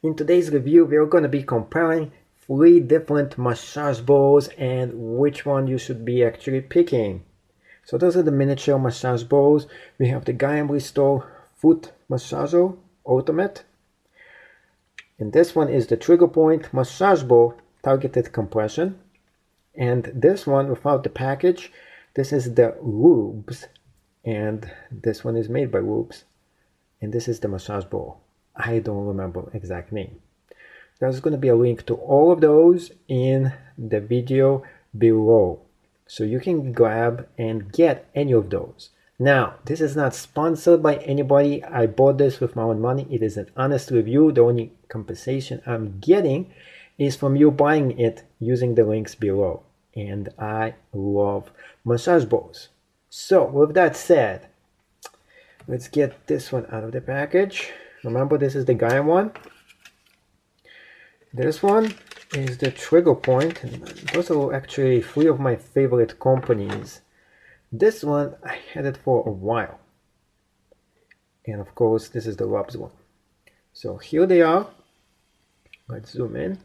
In today's review, we're going to be comparing 3 different massage balls and which one you should be actually picking. So those are the miniature massage balls. We have the Gaiam Restore Foot Massager Ultimate. And this one is the Trigger Point Massage Ball Targeted Compression. And this one without the package, this is the Rubz. And this one is made by Rubz. And this is the massage ball. I don't remember exact name. There's going to be a link to all of those in the video below. So you can grab and get any of those. Now, this is not sponsored by anybody. I bought this with my own money. It is an honest review. The only compensation I'm getting is from you buying it using the links below. And I love massage balls. So with that said, let's get this one out of the package. Remember, this is the Gaiam one. This one is the Trigger Point. And those are actually 3 of my favorite companies. This one, I had it for a while. And of course, this is the Rubz one. So here they are. Let's zoom in.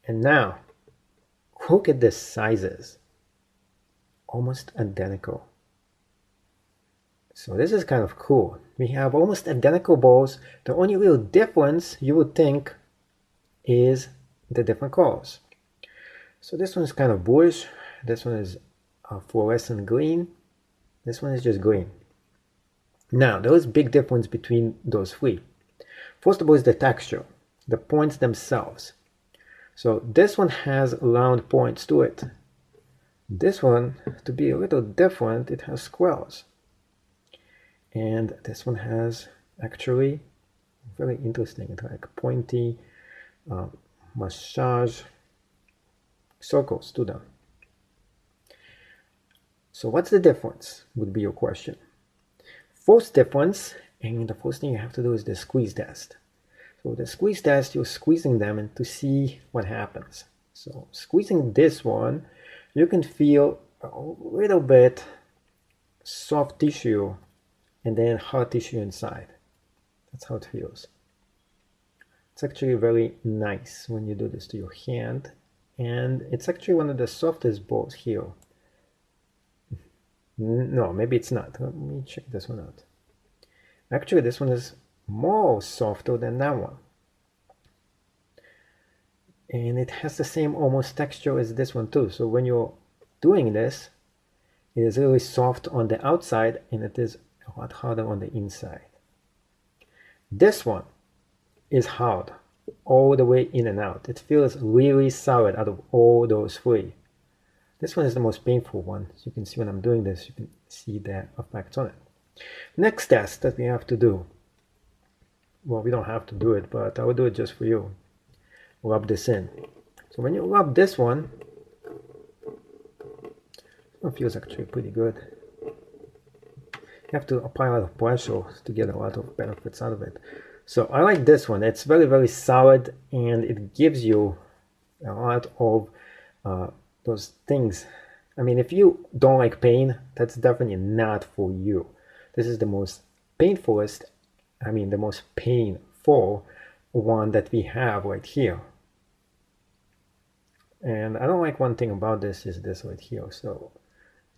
And now, look at the sizes. Almost identical. So this is kind of cool. We have almost identical balls. The only real difference you would think is the different colors. So this one is kind of bluish. This one is fluorescent green. This one is just green. Now, there is a big difference between those 3. First of all is the texture, the points themselves. So this one has round points to it. This one, to be a little different, it has squares. And this one has actually very interesting, like pointy massage circles to them. So what's the difference would be your question. First difference, and the first thing you have to do is the squeeze test. So the squeeze test, you're squeezing them and to see what happens. So squeezing this one, you can feel a little bit soft tissue and then hard tissue inside. That's how it feels. It's actually very nice when you do this to your hand, and it's actually one of the softest balls here. No, maybe it's not. Let me check this one out. Actually, this one is more softer than that one. And it has the same almost texture as this one too. So when you're doing this, it is really soft on the outside and it is a lot harder on the inside. This one is hard all the way in and out. It feels really solid out of all those 3. This one is the most painful one. So you can see when I'm doing this, you can see the effects on it. Next test that we have to do. Well, we don't have to do it, but I will do it just for you. Rub this in. So when you rub this one, it feels actually pretty good. You have to apply a lot of pressure to get a lot of benefits out of it. So I like this one. It's very, very solid and it gives you a lot of those things. I mean, if you don't like pain, that's definitely not for you. This is the most painful one that we have right here. And I don't like one thing about this is this right here. So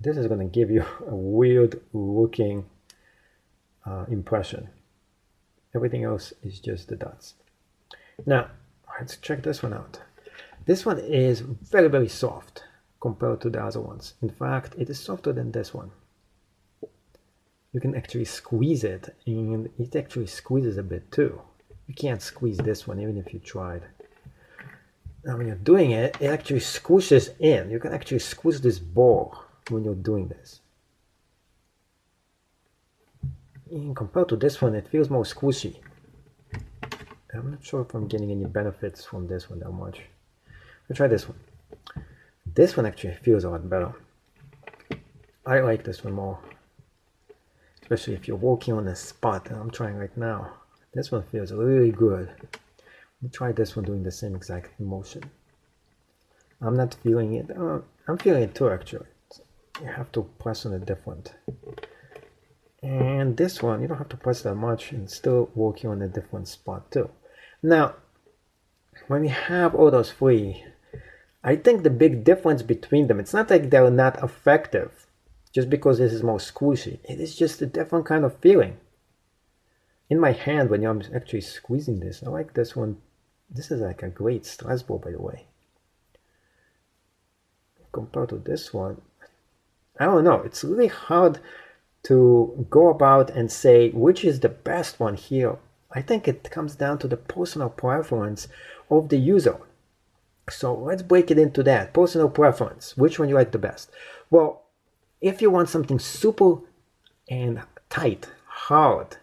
this is going to give you a weird looking impression. Everything else is just the dots. Now, let's check this one out. This one is very, very soft compared to the other ones. In fact, it is softer than this one. You can actually squeeze it, and it actually squeezes a bit too. You can't squeeze this one even if you tried. Now when you're doing it, it actually squishes in. You can actually squeeze this ball when you're doing this. And compared to this one, it feels more squishy. I'm not sure if I'm getting any benefits from this one that much. I'll try this one. This one actually feels a lot better. I like this one more. Especially if you're working on a spot that I'm trying right now. This one feels really good. Let me try this one doing the same exact motion. I'm not feeling it. I'm feeling it too actually. So you have to press on it different. And this one, you don't have to press that much and still working on a different spot too. Now, when we have all those three, I think the big difference between them, it's not like they're not effective just because this is more squishy. It is just a different kind of feeling. In my hand, when I'm actually squeezing this, I like this one. This is like a great stress ball, by the way. Compared to this one, I don't know. It's really hard to go about and say which is the best one here. I think it comes down to the personal preference of the user. So let's break it into that. Personal preference. Which one you like the best? Well, if you want something super and tight, hard,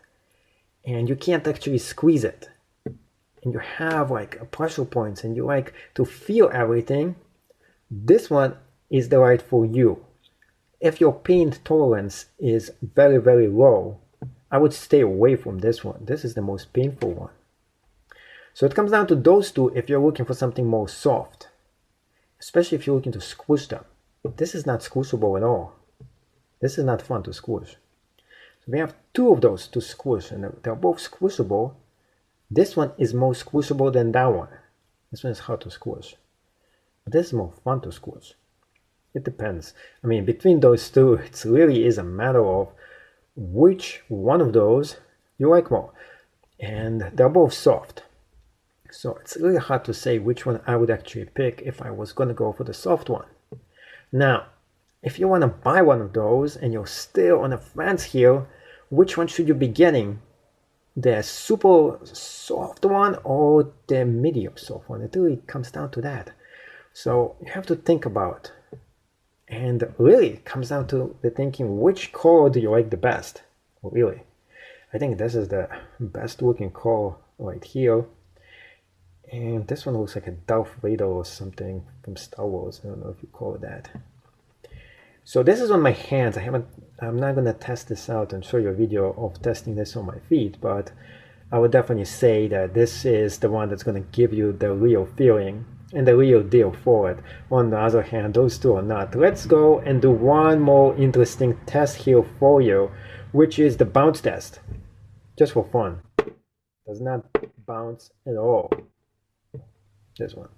and you can't actually squeeze it, and you have like pressure points and you like to feel everything, this one is the right for you. If your pain tolerance is very, very low, I would stay away from this one. This is the most painful one. So it comes down to those two if you're looking for something more soft, especially if you're looking to squish them. This is not squishable at all. This is not fun to squish. So we have two of those to squish, and they're both squishable. This one is more squishable than that one. This one is hard to squish. But this is more fun to squish. It depends. I mean, between those two, it really is a matter of which one of those you like more. And they're both soft. So it's really hard to say which one I would actually pick if I was going to go for the soft one. Now, if you want to buy one of those and you're still on the fence here, which one should you be getting? The super soft one or the medium soft one? It really comes down to that. So you have to think about. And really, it comes down to the thinking, which color do you like the best? Really, I think this is the best looking color right here. And this one looks like a Darth Vader or something from Star Wars. I don't know if you call it that. So this is on my hands. I'm not going to test this out and show you a video of testing this on my feet, but I would definitely say that this is the one that's going to give you the real feeling and the real deal for it. On the other hand, those two are not. Let's go and do one more interesting test here for you, which is the bounce test. Just for fun. Does not bounce at all. This one.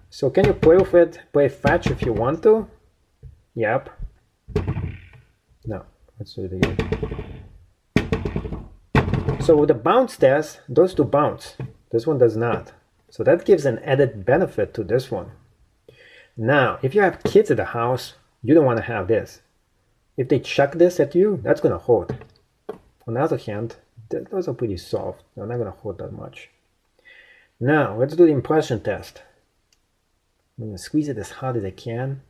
So can you play with it, play fetch if you want to? Yep. No, let's do it again. So with the bounce test, those two bounce. This one does not. So that gives an added benefit to this one. Now, if you have kids at the house, you don't want to have this. If they chuck this at you, that's going to hurt. On the other hand, those are pretty soft. They're not going to hurt that much. Now, let's do the impression test. I'm going to squeeze it as hard as I can.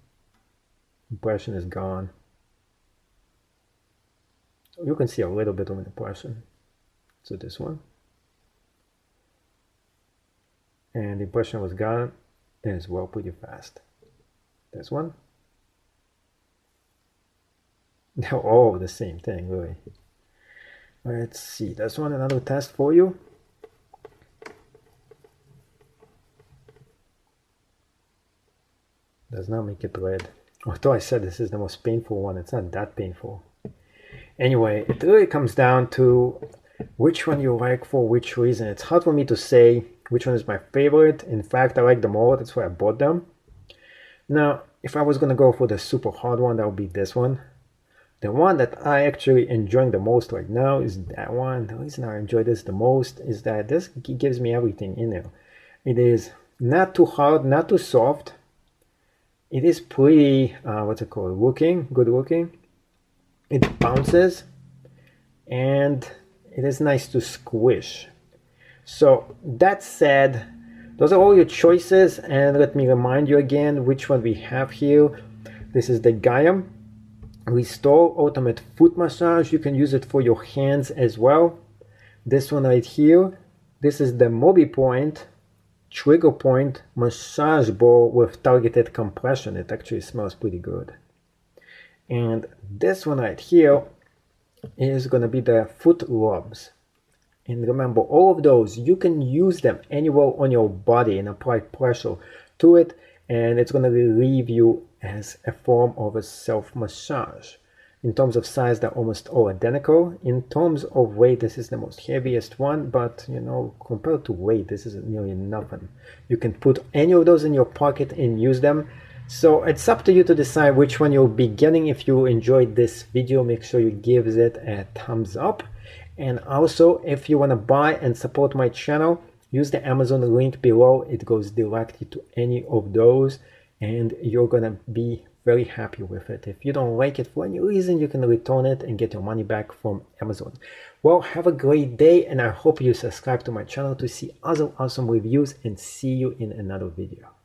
Impression is gone. You can see a little bit of an impression. So this one. And the impression was gone as well pretty fast. This one. They're all the same thing, really. Let's see. This one, another test for you. Does not make it red. Although I said this is the most painful one, it's not that painful. Anyway, it really comes down to which one you like for which reason. It's hard for me to say which one is my favorite. In fact, I like them all. That's why I bought them. Now, if I was going to go for the super hard one, that would be this one. The one that I actually enjoy the most right now is that one. The reason I enjoy this the most is that this gives me everything in there. It is not too hard, not too soft. It is pretty, what's it called, good looking. It bounces, and it is nice to squish. So that said, those are all your choices, and let me remind you again which one we have here. This is the Gaiam Restore Ultimate Foot Massage. You can use it for your hands as well. This one right here, this is the Mobipoint Trigger Point Massage Ball with targeted compression. It actually smells pretty good. And this one right here is going to be the Foot Rubz. And remember, all of those, you can use them anywhere on your body and apply pressure to it, and it's going to relieve you as a form of a self-massage. In terms of size, they're almost all identical. In terms of weight, this is the most heaviest one, but you know, compared to weight, this is nearly nothing. You can put any of those in your pocket and use them. So it's up to you to decide which one you'll be getting. If you enjoyed this video, make sure you give it a thumbs up. And also, if you want to buy and support my channel, use the Amazon link below. It goes directly to any of those, and you're gonna be very happy with it. If you don't like it for any reason, you can return it and get your money back from Amazon. Well, have a great day, and I hope you subscribe to my channel to see other awesome reviews, and see you in another video.